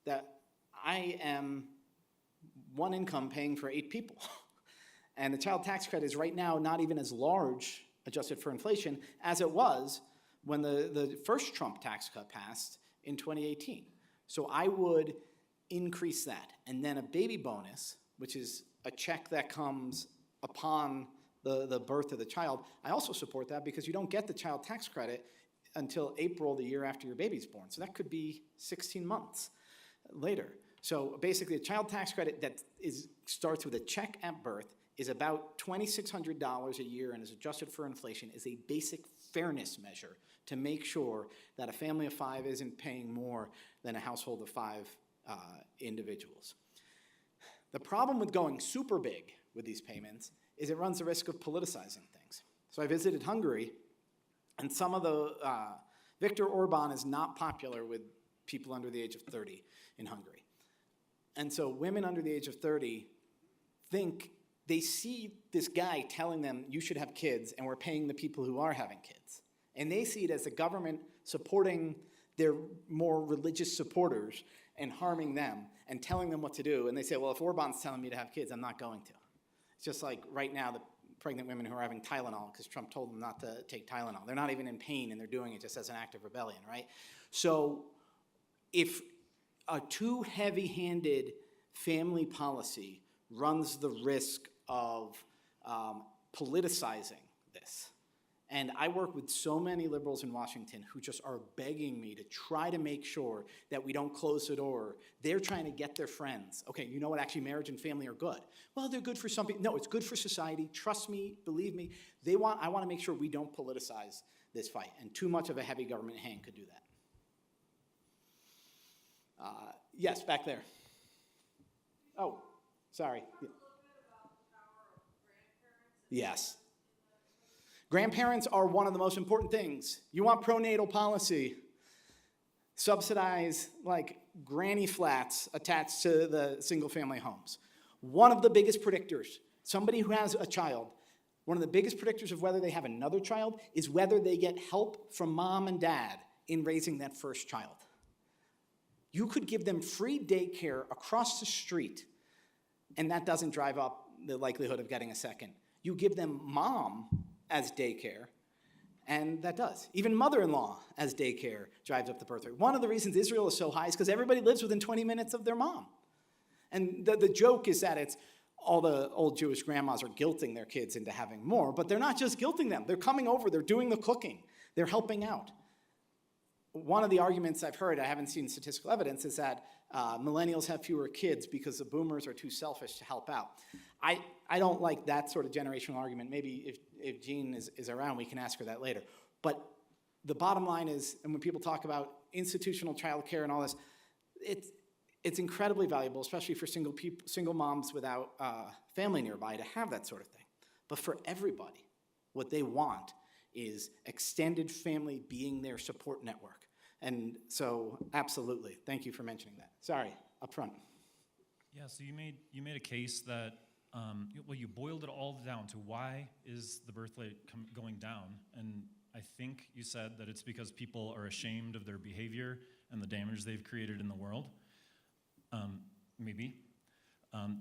S3: that I am one income paying for 8 people. And the child tax credit is right now not even as large, adjusted for inflation, as it was when the first Trump tax cut passed in 2018. So I would increase that. And then a baby bonus, which is a check that comes upon the birth of the child. I also support that because you don't get the child tax credit until April the year after your baby's born. So that could be 16 months later. So basically a child tax credit that starts with a check at birth is about $2,600 a year and is adjusted for inflation, is a basic fairness measure to make sure that a family of 5 isn't paying more than a household of 5 individuals. The problem with going super big with these payments is it runs the risk of politicizing things. So I visited Hungary, and some of the, Viktor Orban is not popular with people under the age of 30 in Hungary. And so women under the age of 30 think, they see this guy telling them, you should have kids, and we're paying the people who are having kids. And they see it as the government supporting their more religious supporters and harming them and telling them what to do. And they say, well, if Orban's telling me to have kids, I'm not going to. It's just like right now, the pregnant women who are having Tylenol because Trump told them not to take Tylenol. They're not even in pain, and they're doing it just as an act of rebellion, right? So if a too heavy-handed family policy runs the risk of politicizing this. And I work with so many liberals in Washington who just are begging me to try to make sure that we don't close the door. They're trying to get their friends. Okay, you know what, actually marriage and family are good. Well, they're good for some people. No, it's good for society. Trust me, believe me. I want to make sure we don't politicize this fight. And too much of a heavy government hand could do that. Yes, back there. Oh, sorry. Yes. Grandparents are one of the most important things. You want pronatal policy, subsidize like granny flats attached to the single family homes. One of the biggest predictors, somebody who has a child, one of the biggest predictors of whether they have another child is whether they get help from mom and dad in raising that first child. You could give them free daycare across the street, and that doesn't drive up the likelihood of getting a second. You give them mom as daycare, and that does. Even mother-in-law as daycare drives up the birth rate. One of the reasons Israel is so high is because everybody lives within 20 minutes of their mom. And the joke is that it's all the old Jewish grandmas are guilting their kids into having more, but they're not just guilting them. They're coming over, they're doing the cooking, they're helping out. One of the arguments I've heard, I haven't seen statistical evidence, is that millennials have fewer kids because the boomers are too selfish to help out. I don't like that sort of generational argument. Maybe if Jean is around, we can ask her that later. But the bottom line is, and when people talk about institutional child care and all this, it's incredibly valuable, especially for single moms without family nearby, to have that sort of thing. But for everybody, what they want is extended family being their support network. And so, absolutely, thank you for mentioning that. Sorry, up front.
S6: Yeah, so you made a case that, you boiled it all down to why is the birth rate going down? And I think you said that it's because people are ashamed of their behavior and the damage they've created in the world. Maybe.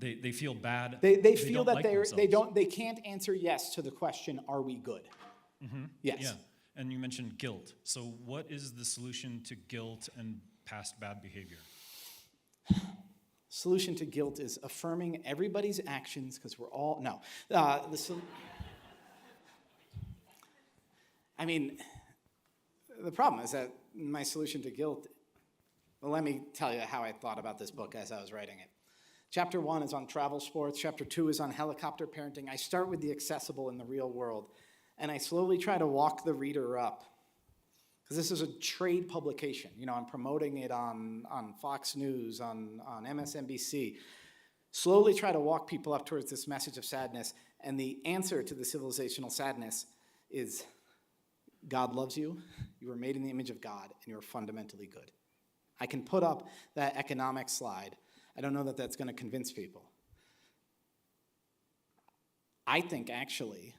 S6: They feel bad.
S3: They feel that
S6: like
S3: they can't answer yes to the question, are we good?
S6: Mm-hmm.
S3: Yes.
S6: Yeah. And you mentioned guilt. So what is the solution to guilt and past bad behavior?
S3: Solution to guilt is affirming everybody's actions, because we're all, no. I mean, the problem is that my solution to guilt, well, let me tell you how I thought about this book as I was writing it. Chapter 1 is on travel sports. Chapter 2 is on helicopter parenting. I start with the accessible in the real world, and I slowly try to walk the reader up. Because this is a trade publication. You know, I'm promoting it on Fox News, on MSNBC. Slowly try to walk people up towards this message of sadness. And the answer to the civilizational sadness is God loves you. You were made in the image of God, and you're fundamentally good. I can put up that economic slide. I don't know that that's going to convince people. I think, actually,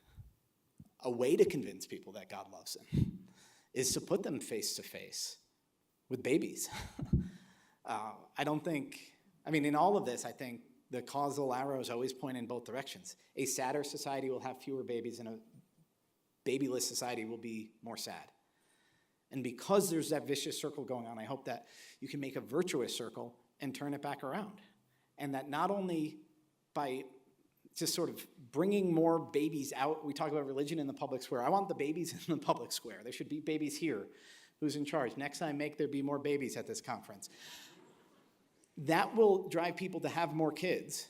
S3: a way to convince people that God loves them is to put them face to face with babies. In all of this, I think the causal arrows always point in both directions. A sadder society will have fewer babies, and a babyless society will be more sad. And because there's that vicious circle going on, I hope that you can make a virtuous circle and turn it back around. And that not only by just sort of bringing more babies out. We talk about religion in the public square. I want the babies in the public square. There should be babies here. Who's in charge? Next time, make there be more babies at this conference. That will drive people to have more kids.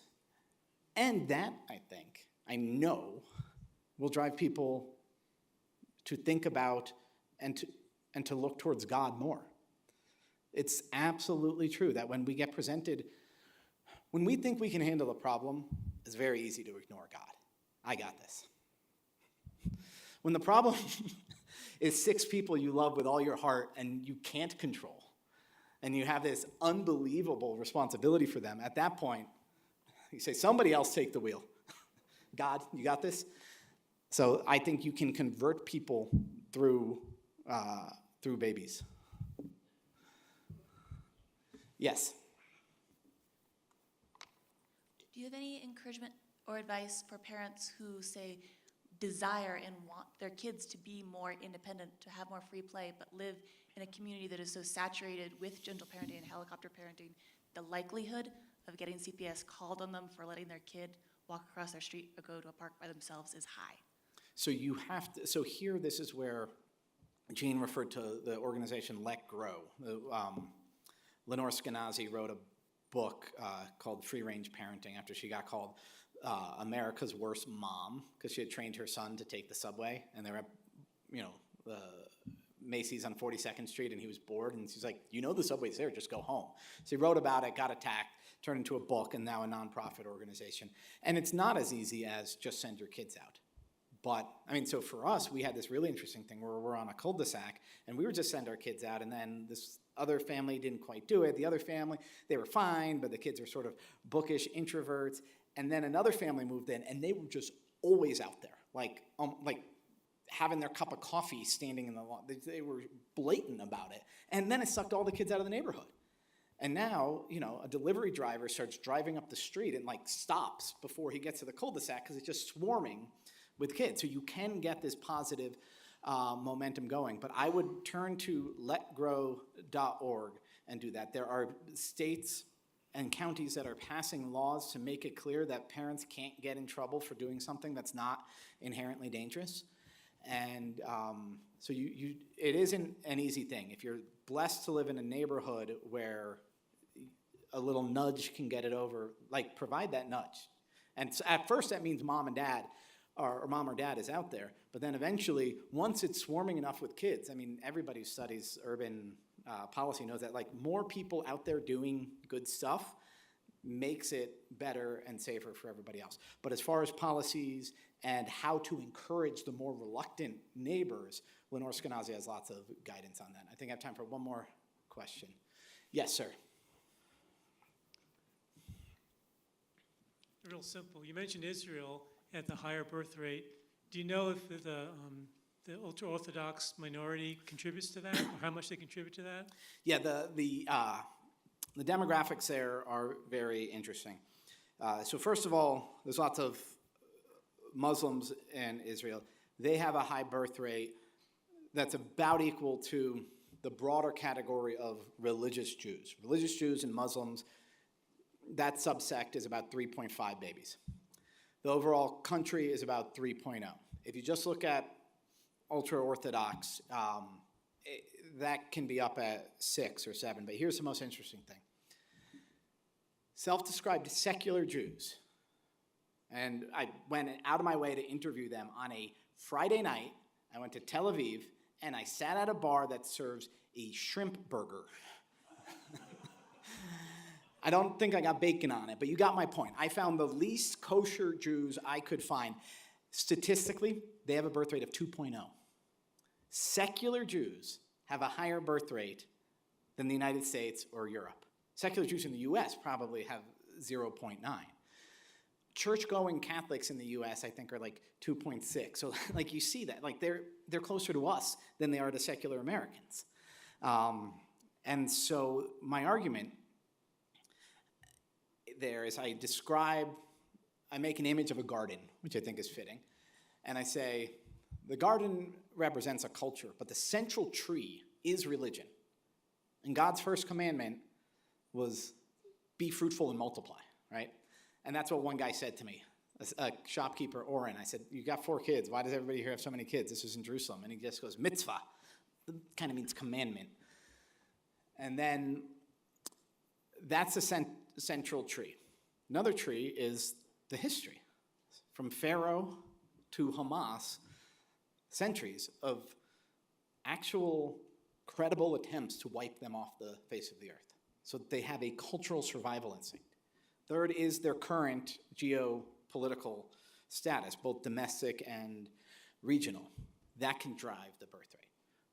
S3: And that, I know, will drive people to think about and to look towards God more. It's absolutely true that when we get presented, when we think we can handle a problem, it's very easy to ignore God. I got this. When the problem is 6 people you love with all your heart and you can't control, and you have this unbelievable responsibility for them, at that point, you say, somebody else take the wheel. God, you got this? So I think you can convert people through babies. Yes?
S7: Do you have any encouragement or advice for parents who, say, desire and want their kids to be more independent, to have more free play, but live in a community that is so saturated with gentle parenting and helicopter parenting, the likelihood of getting CPS called on them for letting their kid walk across their street or go to a park by themselves is high?
S3: So you have to, so here this is where Jean referred to the organization Let Grow. Lenore Skenazy wrote a book called Free Range Parenting after she got called America's Worst Mom because she had trained her son to take the subway, and they were at Macy's on 42nd Street, and he was bored, and she's like, you know the subway's there, just go home. So he wrote about it, got attacked, turned into a book, and now a nonprofit organization. And it's not as easy as just send your kids out. But, I mean, so for us, we had this really interesting thing where we're on a cul-de-sac, and we were just send our kids out, and then this other family didn't quite do it. The other family, they were fine, but the kids were sort of bookish introverts. And then another family moved in, and they were just always out there, like having their cup of coffee standing in the lawn. They were blatant about it. And then it sucked all the kids out of the neighborhood. And now, a delivery driver starts driving up the street and stops before he gets to the cul-de-sac because it's just swarming with kids. So you can get this positive momentum going. But I would turn to letgrow.org and do that. There are states and counties that are passing laws to make it clear that parents can't get in trouble for doing something that's not inherently dangerous. And so it isn't an easy thing. If you're blessed to live in a neighborhood where a little nudge can get it over, provide that nudge. And so at first that means mom and dad, or mom or dad is out there. But then eventually, once it's swarming enough with kids, I mean, everybody who studies urban policy knows that more people out there doing good stuff makes it better and safer for everybody else. But as far as policies and how to encourage the more reluctant neighbors, Lenore Skenazy has lots of guidance on that. I think I have time for one more question. Yes, sir.
S8: Real simple. You mentioned Israel at the higher birth rate. Do you know if the ultra-Orthodox minority contributes to that, or how much they contribute to that?
S3: Yeah, the demographics there are very interesting. So first of all, there's lots of Muslims in Israel. They have a high birth rate that's about equal to the broader category of religious Jews. Religious Jews and Muslims, that subsect is about 3.5 babies. The overall country is about 3.0. If you just look at ultra-Orthodox, that can be up at 6 or 7. But here's the most interesting thing. Self-described secular Jews, and I went out of my way to interview them on a Friday night. I went to Tel Aviv, and I sat at a bar that serves a shrimp burger. I don't think I got bacon on it, but you got my point. I found the least kosher Jews I could find. Statistically, they have a birth rate of 2.0. Secular Jews have a higher birth rate than the United States or Europe. Secular Jews in the US probably have 0.9. Church-going Catholics in the US, I think, are 2.6. So you see that. They're closer to us than they are to secular Americans. And so my argument there is I make an image of a garden, which I think is fitting, and I say, the garden represents a culture, but the central tree is religion. And God's first commandment was be fruitful and multiply, right? And that's what one guy said to me, a shopkeeper, Oren. I said, you got 4 kids. Why does everybody here have so many kids? This was in Jerusalem. And he just goes, mitzvah. It kind of means commandment. And then that's the central tree. Another tree is the history. From Pharaoh to Hamas, centuries of actual credible attempts to wipe them off the face of the earth. So they have a cultural survival instinct. Third is their current geopolitical status, both domestic and regional. That can drive the birth rate.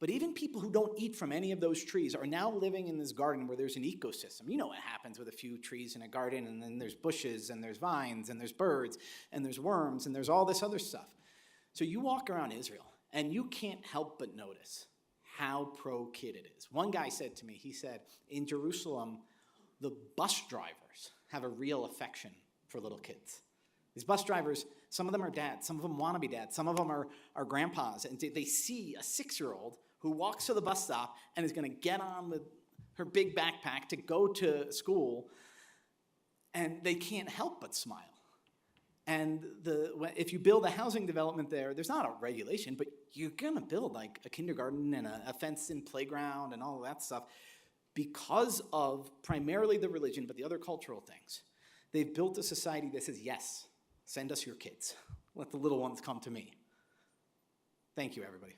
S3: But even people who don't eat from any of those trees are now living in this garden where there's an ecosystem. You know what happens with a few trees in a garden, and then there's bushes, and there's vines, and there's birds, and there's worms, and there's all this other stuff. So you walk around Israel, and you can't help but notice how pro-kid it is. One guy said to me, he said, in Jerusalem, the bus drivers have a real affection for little kids. These bus drivers, some of them are dads, some of them want to be dads, some of them are grandpas, and they see a 6-year-old who walks to the bus stop and is going to get on with her big backpack to go to school, and they can't help but smile. And if you build a housing development there, there's not a regulation, but you're going to build like a kindergarten and a fenced-in playground and all of that stuff because of primarily the religion, but the other cultural things. They've built a society that says, yes, send us your kids. Let the little ones come to me. Thank you, everybody.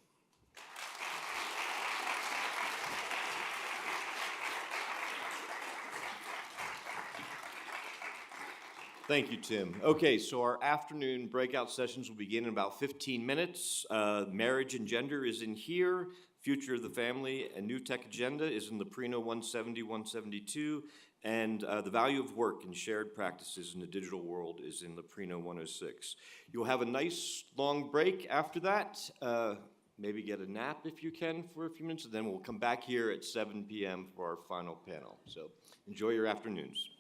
S1: Thank you, Tim. Okay, so our afternoon breakout sessions will begin in about 15 minutes. Marriage and gender is in here. Future of the family and new tech agenda is in the Prino 170, 172. And the value of work and shared practices in the digital world is in the Prino 106. You'll have a nice long break after that. Maybe get a nap if you can for a few minutes, and then we'll come back here at 7 p.m. for our final panel. So enjoy your afternoons.